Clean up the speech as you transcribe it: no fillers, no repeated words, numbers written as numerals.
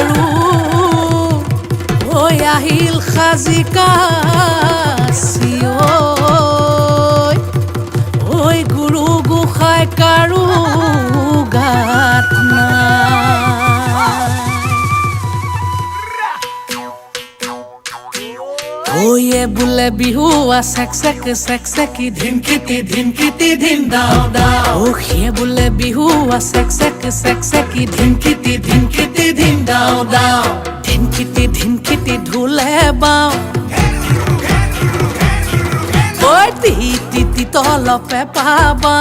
কাৰো ঐ আহিল সাজি কাছি ঐ গুৰু গোসাঁই কাৰো গাত ওয়ে বোলে বিহু চেক চেকি ধিনকিটি ধিন দাও দাও ওয়ে বোলে বিহু চেক চেকি ধিনকিটি ধিন দাও দাও ধিনকিটি ঢোলে বাও ওই তি তলপে পাবা